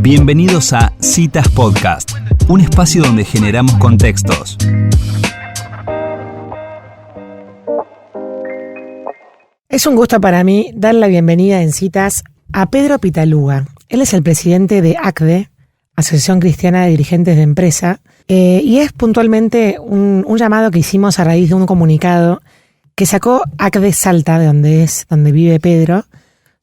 Bienvenidos a Citas Podcast, un espacio donde generamos contextos. Es un gusto para mí dar la bienvenida en Citas a Pedro Pitaluga. Él es el presidente de ACDE, Asociación Cristiana de Dirigentes de Empresa, y es puntualmente un llamado que hicimos a raíz de un comunicado que sacó ACDE Salta, de donde vive Pedro,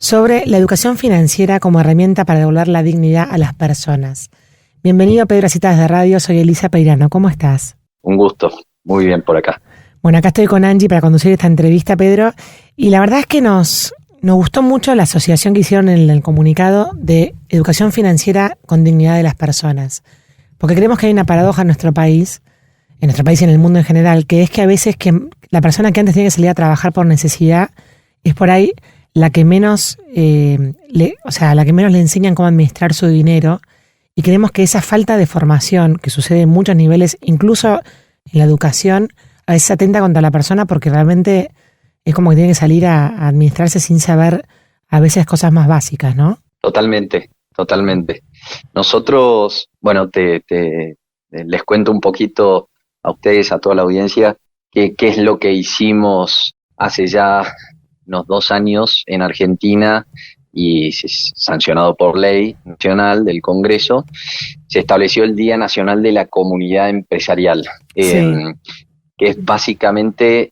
sobre la educación financiera como herramienta para devolver la dignidad a las personas. Bienvenido, Pedro, a Citas de Radio. Soy Elisa Peirano. ¿Cómo estás? Un gusto. Muy bien por acá. Bueno, acá estoy con Angie para conducir esta entrevista, Pedro, y la verdad es que nos gustó mucho la asociación que hicieron en el comunicado de educación financiera con dignidad de las personas, porque creemos que hay una paradoja en nuestro país y en el mundo en general, que es que a veces que la persona que antes tenía que salir a trabajar por necesidad es por ahí la que menos le enseñan cómo administrar su dinero, y creemos que esa falta de formación que sucede en muchos niveles, incluso en la educación, a veces atenta contra la persona, porque realmente es como que tiene que salir a administrarse sin saber a veces cosas más básicas, ¿no? Totalmente. Nosotros, bueno, les cuento un poquito a ustedes, a toda la audiencia, qué es lo que hicimos hace ya unos 2 años en Argentina, y sancionado por ley nacional del Congreso. Se estableció el Día Nacional de la Comunidad Empresarial, que es básicamente,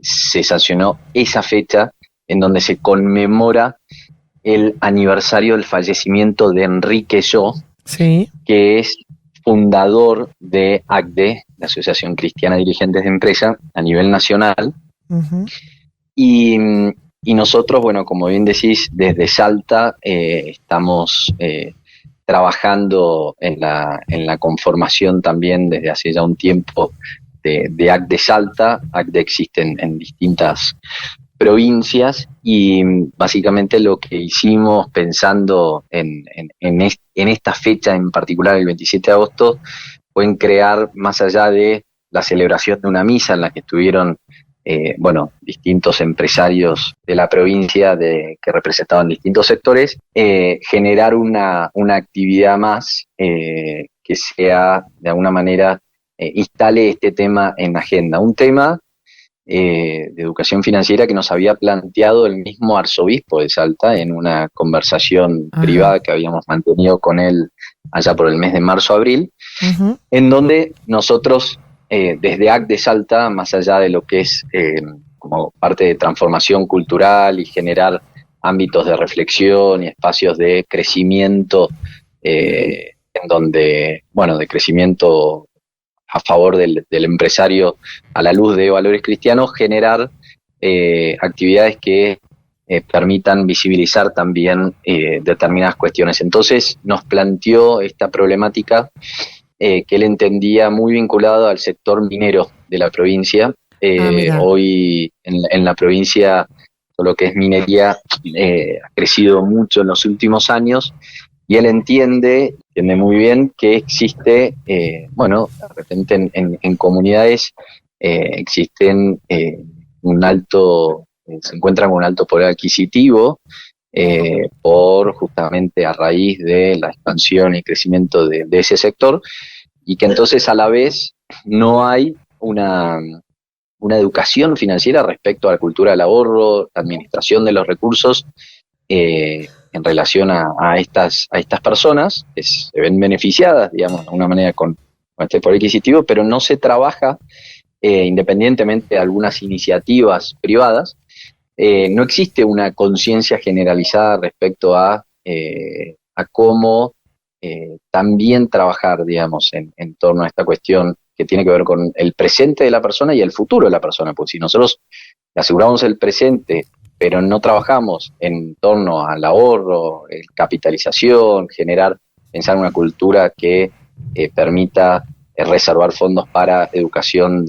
se sancionó esa fecha en donde se conmemora el aniversario del fallecimiento de Enrique Yo, que es fundador de ACDE, la Asociación Cristiana de Dirigentes de Empresa, a nivel nacional. Uh-huh. Y nosotros, bueno, como bien decís, desde Salta estamos trabajando en la conformación también desde hace ya un tiempo de ACDE Salta. ACDE existe en distintas provincias, y básicamente lo que hicimos pensando en esta fecha en particular, el 27 de agosto, fue en crear, más allá de la celebración de una misa en la que estuvieron distintos empresarios de la provincia que representaban distintos sectores, generar una actividad más que sea, de alguna manera, instale este tema en agenda. Un tema de educación financiera que nos había planteado el mismo arzobispo de Salta en una conversación privada que habíamos mantenido con él allá por el mes de marzo-abril, en donde nosotros, desde ACDE Salta, más allá de lo que es como parte de transformación cultural y generar ámbitos de reflexión y espacios de crecimiento, en donde, de crecimiento a favor del empresario a la luz de valores cristianos, generar actividades que permitan visibilizar también determinadas cuestiones. Entonces nos planteó esta problemática que él entendía muy vinculado al sector minero de la provincia. Hoy en la provincia todo lo que es minería ha crecido mucho en los últimos años, y él entiende muy bien que existe, de repente en comunidades existen se encuentran con un alto poder adquisitivo, por justamente a raíz de la expansión y crecimiento de ese sector, y que entonces a la vez no hay una educación financiera respecto a la cultura del ahorro, administración de los recursos, en relación a estas personas que se ven beneficiadas, digamos, de alguna manera con este poder adquisitivo, pero no se trabaja, independientemente de algunas iniciativas privadas. No existe una conciencia generalizada respecto a cómo también trabajar, digamos, en torno a esta cuestión que tiene que ver con el presente de la persona y el futuro de la persona. Pues si nosotros le aseguramos el presente, pero no trabajamos en torno al ahorro, capitalización, pensar en una cultura que permita reservar fondos para educación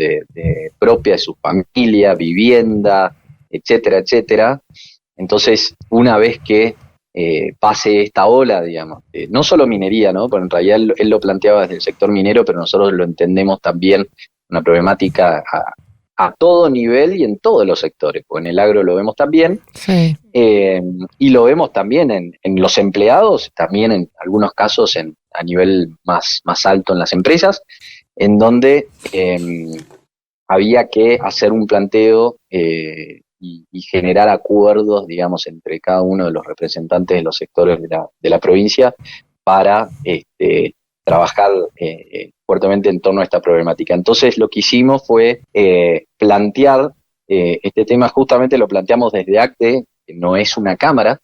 propia de su familia, vivienda, etcétera. Entonces, una vez que pase esta ola, digamos, no solo minería, ¿no? Porque en realidad él lo planteaba desde el sector minero, pero nosotros lo entendemos también una problemática a todo nivel y en todos los sectores, porque en el agro lo vemos también, Sí. y lo vemos también en los empleados, también en algunos casos a nivel más alto en las empresas, en donde había que hacer un planteo y generar acuerdos, digamos, entre cada uno de los representantes de los sectores de la provincia para trabajar fuertemente en torno a esta problemática. Entonces lo que hicimos fue plantear este tema, justamente lo planteamos desde ACTE, que no es una cámara,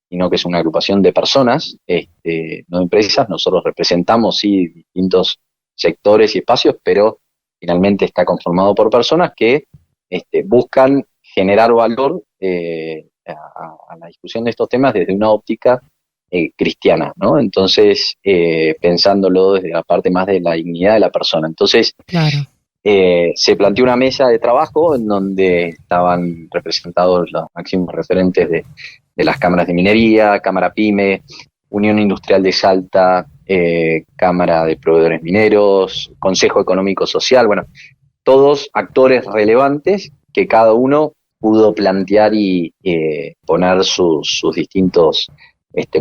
sino que es una agrupación de personas, no de empresas. Nosotros representamos, sí, distintos sectores y espacios, pero finalmente está conformado por personas que buscan generar valor a la discusión de estos temas desde una óptica cristiana, ¿no? Entonces, pensándolo desde la parte más de la dignidad de la persona. Entonces, Claro. se planteó una mesa de trabajo en donde estaban representados los máximos referentes de las cámaras de minería, Cámara Pyme, Unión Industrial de Salta, Cámara de Proveedores Mineros, Consejo Económico Social, bueno, todos actores relevantes que cada uno pudo plantear y poner sus distintos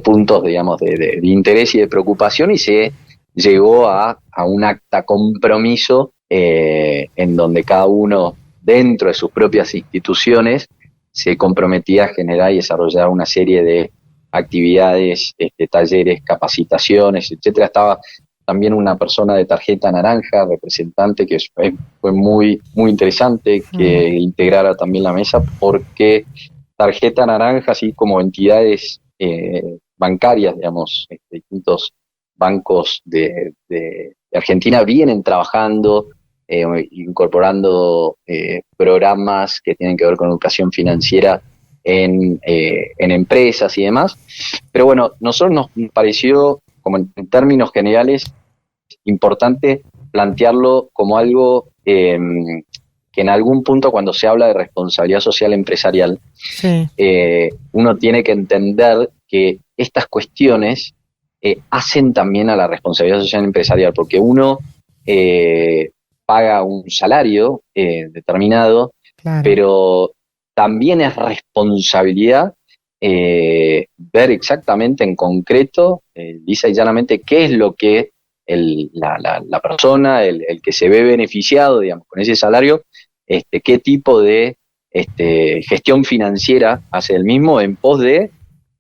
puntos, digamos, de interés y de preocupación, y se llegó a un acta compromiso en donde cada uno, dentro de sus propias instituciones, se comprometía a generar y desarrollar una serie de actividades, talleres, capacitaciones, etcétera. Estaba también una persona de Tarjeta Naranja, representante, que fue muy interesante que integrara también la mesa, porque Tarjeta Naranja, así como entidades bancarias, digamos, distintos bancos de Argentina, vienen trabajando, incorporando programas que tienen que ver con educación financiera en empresas y demás. Pero bueno, nosotros nos pareció, como en términos generales, importante plantearlo como algo que en algún punto, cuando se habla de responsabilidad social empresarial, Sí. Uno tiene que entender que estas cuestiones hacen también a la responsabilidad social empresarial, porque uno paga un salario determinado, Claro. pero también es responsabilidad ver exactamente en concreto, lisa y llanamente, qué es lo que la persona, el que se ve beneficiado, digamos, con ese salario, qué tipo de gestión financiera hace el mismo en pos de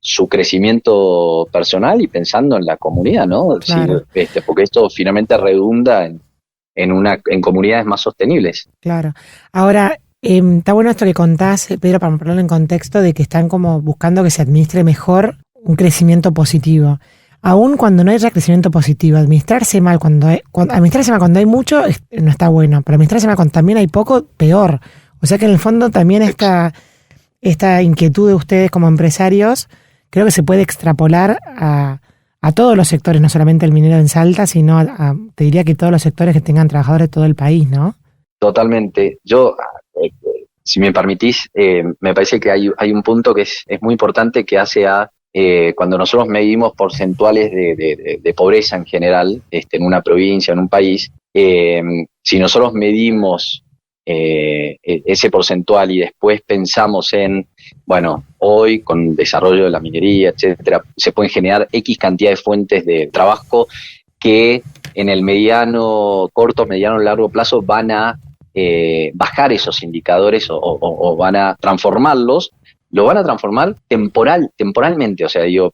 su crecimiento personal y pensando en la comunidad, ¿no? Claro. Sí, porque esto finalmente redunda en comunidades más sostenibles. Claro. Ahora, está bueno esto que contás, Pedro, para ponerlo en contexto, de que están como buscando que se administre mejor un crecimiento positivo. Aún cuando no haya crecimiento positivo, administrarse mal cuando hay mucho no está bueno, pero administrarse mal cuando también hay poco, peor. O sea que en el fondo también esta inquietud de ustedes como empresarios creo que se puede extrapolar a todos los sectores, no solamente el minero en Salta, sino te diría que todos los sectores que tengan trabajadores de todo el país, ¿no? Totalmente. Yo, si me permitís, me parece que hay un punto que es muy importante, que hace a cuando nosotros medimos porcentuales de pobreza en general, en una provincia, en un país, si nosotros medimos ese porcentual y después pensamos en, bueno, hoy con desarrollo de la minería, etcétera, se pueden generar X cantidad de fuentes de trabajo que en el corto, mediano, largo plazo van a bajar esos indicadores o van a transformarlos. Lo van a transformar temporalmente, o sea, digo,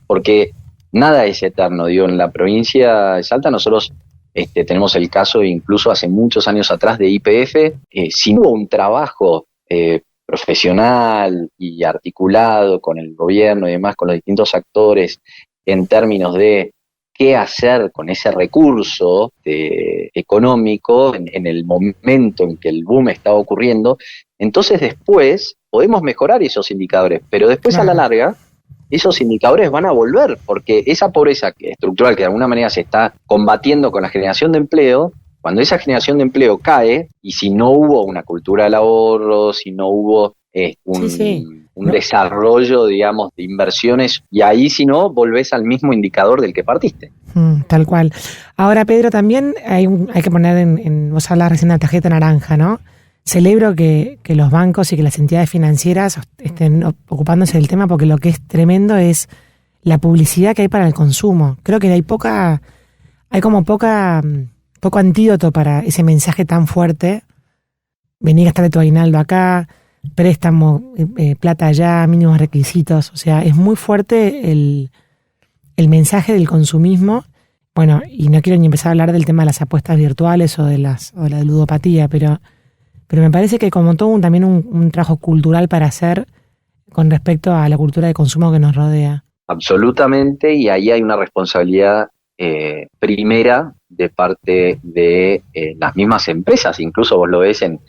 porque nada es eterno. Digo, en la provincia de Salta nosotros tenemos el caso, incluso hace muchos años atrás, de YPF. Si no hubo un trabajo profesional y articulado con el gobierno y demás, con los distintos actores, en términos de qué hacer con ese recurso económico en el momento en que el boom estaba ocurriendo, entonces después podemos mejorar esos indicadores, pero después a la larga esos indicadores van a volver, porque esa pobreza estructural que de alguna manera se está combatiendo con la generación de empleo, cuando esa generación de empleo cae, y si no hubo una cultura del ahorro, si no hubo un desarrollo, digamos, de inversiones, y ahí si no, volvés al mismo indicador del que partiste. Tal cual. Ahora, Pedro, también hay que poner vos hablabas recién de la tarjeta naranja, ¿no? celebro que los bancos y que las entidades financieras estén ocupándose del tema, porque lo que es tremendo es la publicidad que hay para el consumo. Creo que hay poco antídoto para ese mensaje tan fuerte. Vení a gastar tu aguinaldo acá, préstamo, plata allá, mínimos requisitos. O sea, es muy fuerte el mensaje del consumismo. Bueno, y no quiero ni empezar a hablar del tema de las apuestas virtuales o de la ludopatía, pero me parece que como todo también un trabajo cultural para hacer con respecto a la cultura de consumo que nos rodea. Absolutamente, y ahí hay una responsabilidad primera de parte de las mismas empresas. Incluso vos lo ves en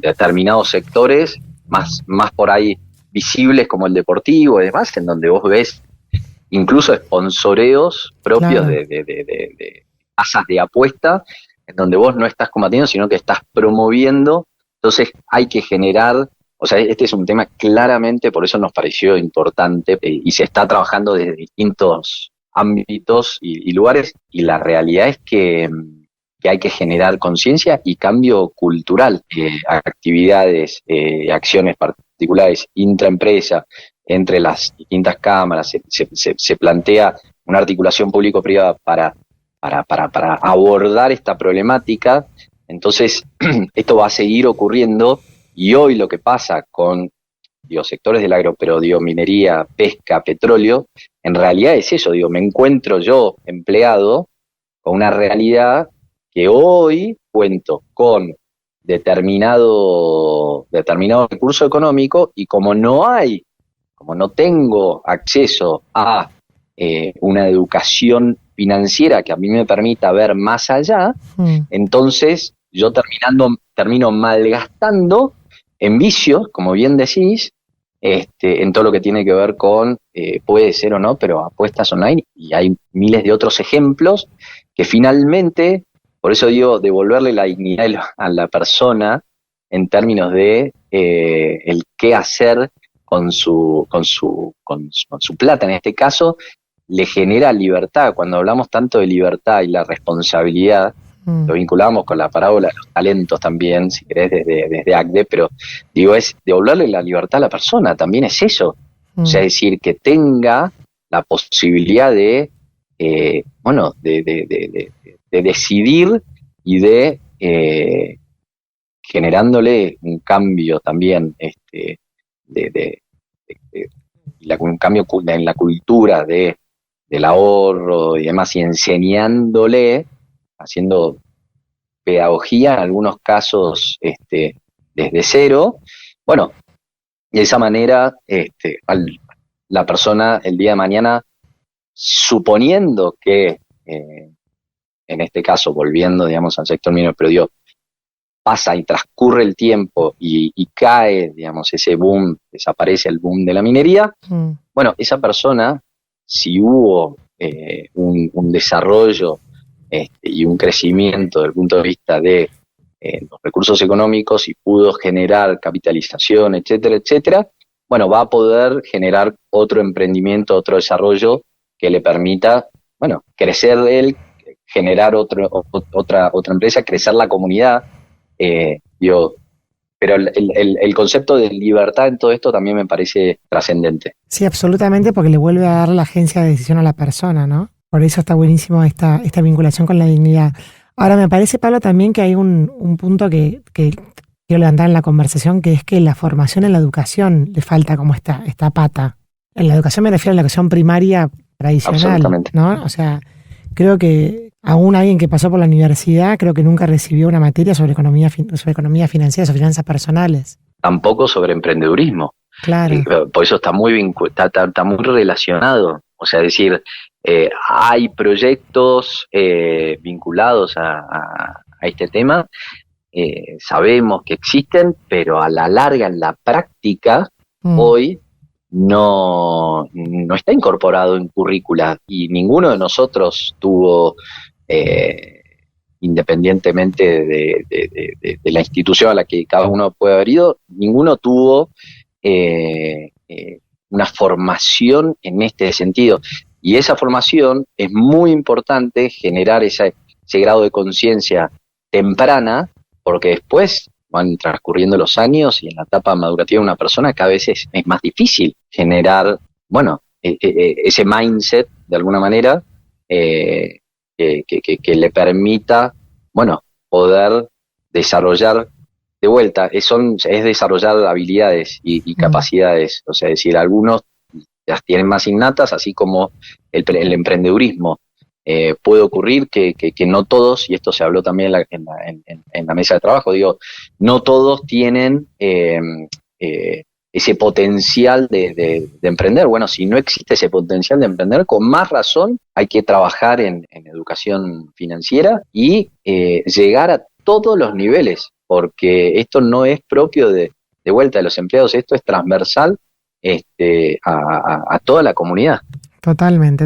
determinados sectores, más por ahí visibles como el deportivo y demás, en donde vos ves incluso sponsoreos propios, claro, de casas de apuesta, en donde vos no estás combatiendo, sino que estás promoviendo. Entonces hay que generar, o sea, este es un tema claramente, por eso nos pareció importante, y se está trabajando desde distintos ámbitos y lugares, y la realidad es que hay que generar conciencia y cambio cultural, actividades, acciones particulares, intraempresa, entre las distintas cámaras, se plantea una articulación público-privada para abordar esta problemática. Entonces, esto va a seguir ocurriendo, y hoy lo que pasa con sectores del agro, pero minería, pesca, petróleo, en realidad es eso, me encuentro yo empleado con una realidad que hoy cuento con determinado recurso económico, y como no tengo acceso a una educación financiera que a mí me permita ver más allá, entonces yo termino malgastando en vicios, como bien decís, en todo lo que tiene que ver con, puede ser o no, pero apuestas online, y hay miles de otros ejemplos que finalmente, por eso digo, devolverle la dignidad a la persona en términos de el qué hacer con su plata, en este caso, le genera libertad. Cuando hablamos tanto de libertad y la responsabilidad, lo vinculamos con la parábola de los talentos también, si querés, desde ACDE, pero es devolverle la libertad a la persona, también es eso. O sea, es decir, que tenga la posibilidad de decidir y de generándole un cambio también, un cambio en la cultura del ahorro y demás, y enseñándole, haciendo pedagogía en algunos casos desde cero. Bueno, y de esa manera la persona el día de mañana, suponiendo que en este caso, volviendo al sector minero, pero pasa y transcurre el tiempo y cae, ese boom, desaparece el boom de la minería, bueno, esa persona, si hubo un desarrollo y un crecimiento desde el punto de vista de los recursos económicos, y pudo generar capitalización, etcétera, etcétera, bueno, va a poder generar otro emprendimiento, otro desarrollo que le permita, crecer él, generar otra empresa, crecer la comunidad, pero el concepto de libertad en todo esto también me parece trascendente. Sí, absolutamente, porque le vuelve a dar la agencia de decisión a la persona, ¿no? Por eso está buenísimo esta vinculación con la dignidad. Ahora, me parece, Pablo, también que hay un punto que quiero levantar en la conversación, que es que la formación en la educación le falta como esta pata. En la educación me refiero a la educación primaria tradicional, ¿no? O sea, creo que aún alguien que pasó por la universidad, creo que nunca recibió una materia sobre economía financiera, sobre finanzas personales. Tampoco sobre emprendedurismo. Claro. Por eso está muy está muy relacionado. O sea, es decir, hay proyectos vinculados a este tema, sabemos que existen, pero a la larga, en la práctica, hoy no está incorporado en currícula, y ninguno de nosotros tuvo, independientemente de la institución a la que cada uno puede haber ido, ninguno tuvo una formación en este sentido. Y esa formación es muy importante, generar ese grado de conciencia temprana, porque después van transcurriendo los años y en la etapa madurativa de una persona cada vez es más difícil generar, ese mindset de alguna manera que le permita, poder desarrollar de vuelta, es desarrollar habilidades y capacidades, o sea, es decir, algunos las tienen más innatas, así como el emprendedurismo. Puede ocurrir que no todos, y esto se habló también en la mesa de trabajo, no todos tienen ese potencial de emprender. Bueno, si no existe ese potencial de emprender, con más razón hay que trabajar en educación financiera y llegar a todos los niveles, porque esto no es propio de vuelta de los empleados, esto es transversal a toda la comunidad. Totalmente.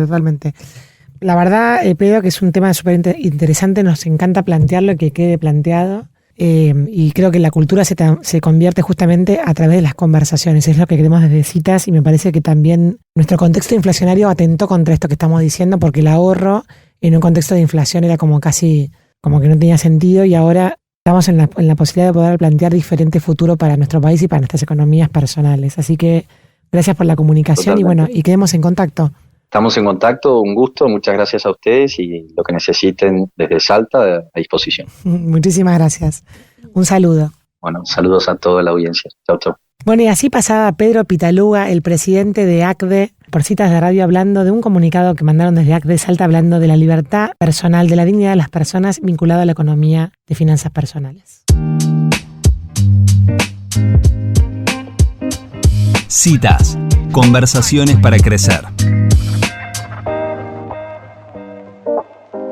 La verdad, Pedro, que es un tema súper interesante, nos encanta plantearlo y que quede planteado. Y creo que la cultura se convierte justamente a través de las conversaciones, es lo que queremos desde Citas, y me parece que también nuestro contexto inflacionario atentó contra esto que estamos diciendo, porque el ahorro en un contexto de inflación era como que no tenía sentido, y ahora estamos en la posibilidad de poder plantear diferentes futuros para nuestro país y para nuestras economías personales. Así que gracias por la comunicación. Totalmente. Y quedemos en contacto. Estamos en contacto, un gusto, muchas gracias a ustedes y lo que necesiten desde Salta a disposición. Muchísimas gracias. Un saludo. Bueno, saludos a toda la audiencia. Chau, chau. Bueno, y así pasaba Pedro Pitaluga, el presidente de ACDE, por Citas de Radio, hablando de un comunicado que mandaron desde ACDE Salta, hablando de la libertad personal, de la dignidad de las personas vinculada a la economía de finanzas personales. Citas, conversaciones para crecer.